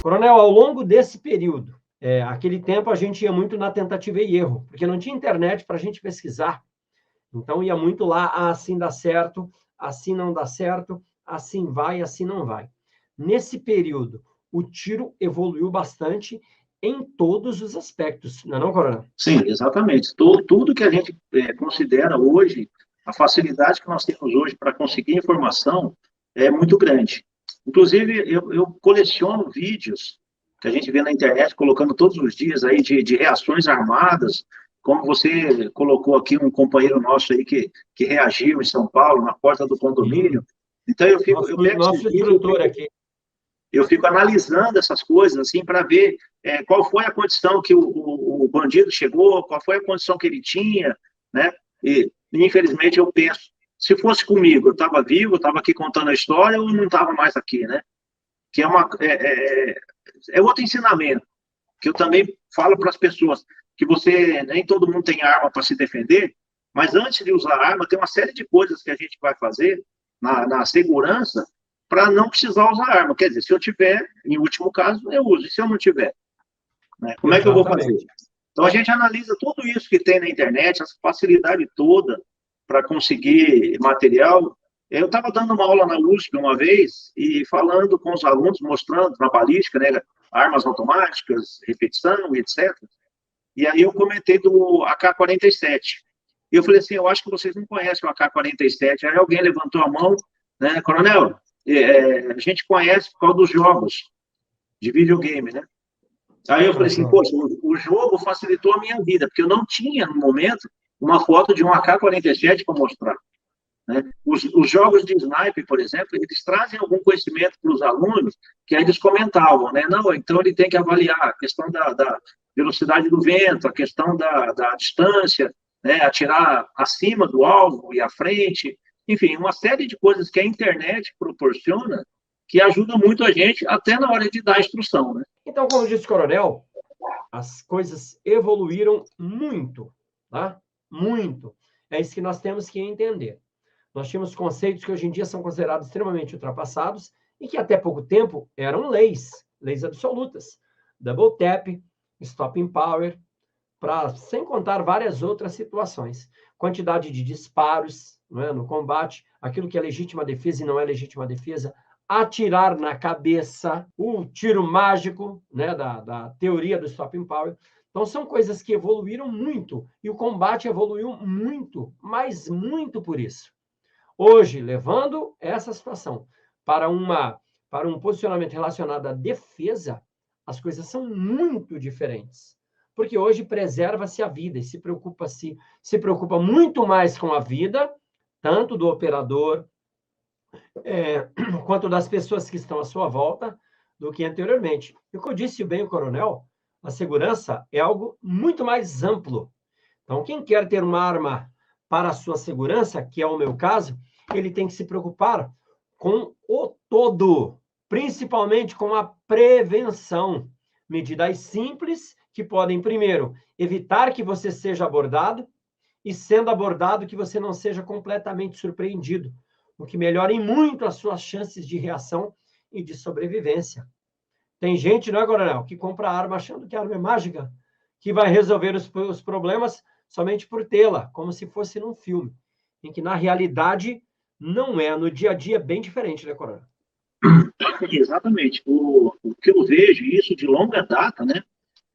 Coronel, ao longo desse período, aquele tempo a gente ia muito na tentativa e erro, porque não tinha internet para a gente pesquisar. Então, ia muito lá, assim dá certo, assim não dá certo, assim vai, assim não vai. Nesse período, o tiro evoluiu bastante em todos os aspectos, não é não, Coronel? Sim, exatamente. Tudo que a gente considera hoje, a facilidade que nós temos hoje para conseguir informação é muito grande. Inclusive, eu coleciono vídeos que a gente vê na internet, colocando todos os dias aí de reações armadas, como você colocou aqui um companheiro nosso aí que reagiu em São Paulo, na porta do condomínio. Então, eu pego Nosso esses vídeos, instrutor aqui. eu fico analisando essas coisas, assim, para ver qual foi a condição que o bandido chegou, qual foi a condição que ele tinha, né? E, infelizmente, eu penso, se fosse comigo, eu estava vivo, eu estava aqui contando a história, ou não estava mais aqui, né? Que é outro ensinamento, que eu também falo para as pessoas, que nem todo mundo tem arma para se defender, mas antes de usar a arma, tem uma série de coisas que a gente vai fazer na segurança para não precisar usar arma. Quer dizer, se eu tiver, em último caso, eu uso. E se eu não tiver? Né? Como é que eu vou fazer? Então, a gente analisa tudo isso que tem na internet, essa facilidade toda para conseguir material. Eu estava dando uma aula na USP uma vez e falando com os alunos, mostrando na balística, né, armas automáticas, repetição, etc. E aí eu comentei do AK-47. E eu falei assim, eu acho que vocês não conhecem o AK-47. Aí alguém levantou a mão, né, Coronel, a gente conhece por causa dos jogos de videogame, né? Aí eu falei assim, poxa, o jogo facilitou a minha vida, porque eu não tinha, no momento, uma foto de um AK-47 para mostrar. Né? Os jogos de sniper, por exemplo, eles trazem algum conhecimento para os alunos, que aí eles comentavam, né? Não, então ele tem que avaliar a questão da velocidade do vento, a questão da distância, né? Atirar acima do alvo e à frente, enfim, uma série de coisas que a internet proporciona que ajuda muito a gente até na hora de dar a instrução, né? Então, como disse o Coronel, as coisas evoluíram muito, tá? Muito. É isso que nós temos que entender. Nós tínhamos conceitos que hoje em dia são considerados extremamente ultrapassados e que até pouco tempo eram leis absolutas. Double tap, stopping power, sem contar várias outras situações. Quantidade de disparos, não é, no combate, aquilo que é legítima defesa e não é legítima defesa, atirar na cabeça, o tiro mágico, né, da teoria do stopping power. Então, são coisas que evoluíram muito, e o combate evoluiu muito, mas muito por isso. Hoje, levando essa situação para um posicionamento relacionado à defesa, as coisas são muito diferentes. Porque hoje preserva-se a vida e se preocupa muito mais com a vida, tanto do operador, quanto das pessoas que estão à sua volta, do que anteriormente. E como disse bem o coronel, a segurança é algo muito mais amplo. Então, quem quer ter uma arma para a sua segurança, que é o meu caso, ele tem que se preocupar com o todo, principalmente com a prevenção. Medidas simples que podem, primeiro, evitar que você seja abordado e, sendo abordado, que você não seja completamente surpreendido, o que melhora em muito as suas chances de reação e de sobrevivência. Tem gente, não é, coronel, que compra arma achando que a arma é mágica, que vai resolver os problemas somente por tê-la, como se fosse num filme, em que, na realidade, não é. No dia a dia é bem diferente, né, coronel? Exatamente. O que eu vejo, isso de longa data, né?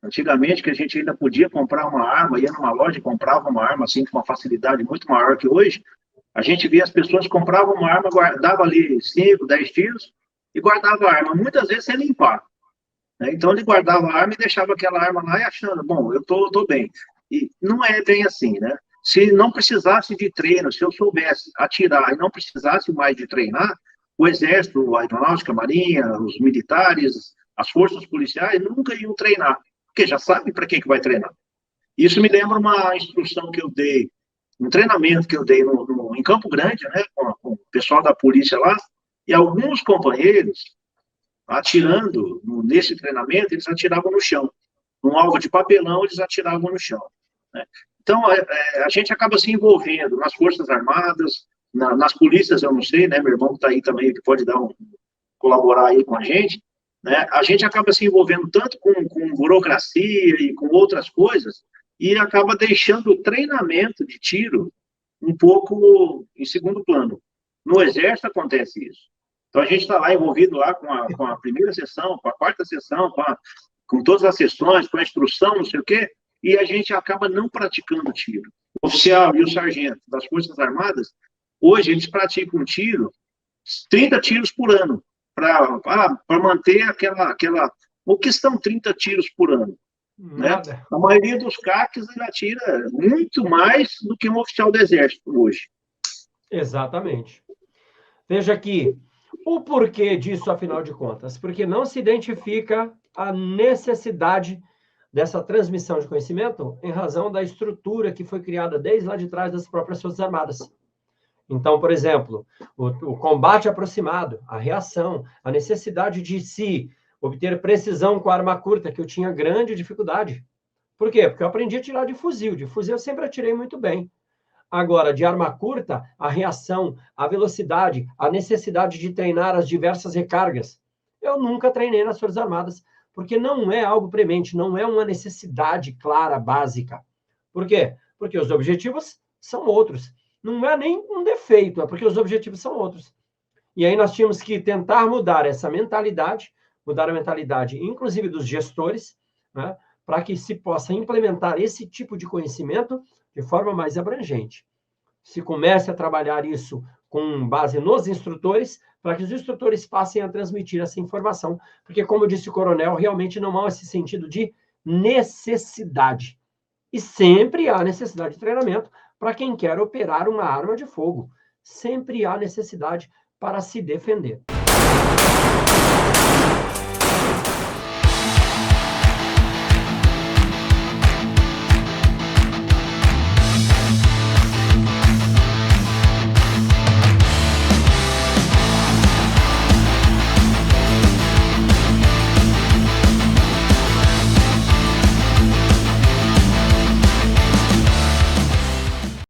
Antigamente, que a gente ainda podia comprar uma arma, ia numa loja e comprava uma arma assim com uma facilidade muito maior que hoje, a gente via as pessoas compravam uma arma, guardava ali 5, 10 tiros e guardava a arma, muitas vezes sem limpar. Né? Então ele guardava a arma e deixava aquela arma lá e achando, bom, eu tô bem. E não é bem assim, né? Se não precisasse de treino, se eu soubesse atirar e não precisasse mais de treinar, o Exército, a Aeronáutica, a Marinha, os militares, as forças policiais nunca iam treinar, porque já sabe para que vai treinar. Isso me lembra uma instrução que eu dei, um treinamento que eu dei em Campo Grande, né, com o pessoal da polícia lá, e alguns companheiros, atirando nesse treinamento, eles atiravam no chão. Num alvo de papelão, eles atiravam no chão. Né? Então, a gente acaba se envolvendo nas Forças Armadas, nas polícias, eu não sei, né? Meu irmão está aí também, que pode colaborar aí com a gente. né? A gente acaba se envolvendo tanto com burocracia e com outras coisas, e acaba deixando o treinamento de tiro um pouco em segundo plano. No Exército acontece isso. Então, a gente está lá envolvido lá com a primeira sessão, com a quarta sessão, com todas as sessões, com a instrução, não sei o quê, e a gente acaba não praticando tiro. O oficial e o sargento das Forças Armadas, hoje, eles praticam tiro, 30 tiros por ano, para manter aquela... O que são 30 tiros por ano? Né? A maioria dos CACs atira muito mais do que um oficial do Exército hoje. Exatamente. Veja aqui, o porquê disso, afinal de contas? Porque não se identifica a necessidade dessa transmissão de conhecimento em razão da estrutura que foi criada desde lá de trás das próprias Forças Armadas. Então, por exemplo, o combate aproximado, a reação, a necessidade de se obter precisão com a arma curta, que eu tinha grande dificuldade. Por quê? Porque eu aprendi a atirar de fuzil. De fuzil eu sempre atirei muito bem. Agora, de arma curta, a reação, a velocidade, a necessidade de treinar as diversas recargas. Eu nunca treinei nas Forças Armadas, porque não é algo premente, não é uma necessidade clara, básica. Por quê? Porque os objetivos são outros. Não é nem um defeito, é porque os objetivos são outros. E aí nós tínhamos que tentar mudar essa mentalidade, mudar a mentalidade, inclusive dos gestores, né, para que se possa implementar esse tipo de conhecimento de forma mais abrangente. Se comece a trabalhar isso com base nos instrutores, para que os instrutores passem a transmitir essa informação, porque, como disse o coronel, realmente não há esse sentido de necessidade. E sempre há necessidade de treinamento para quem quer operar uma arma de fogo. Sempre há necessidade para se defender.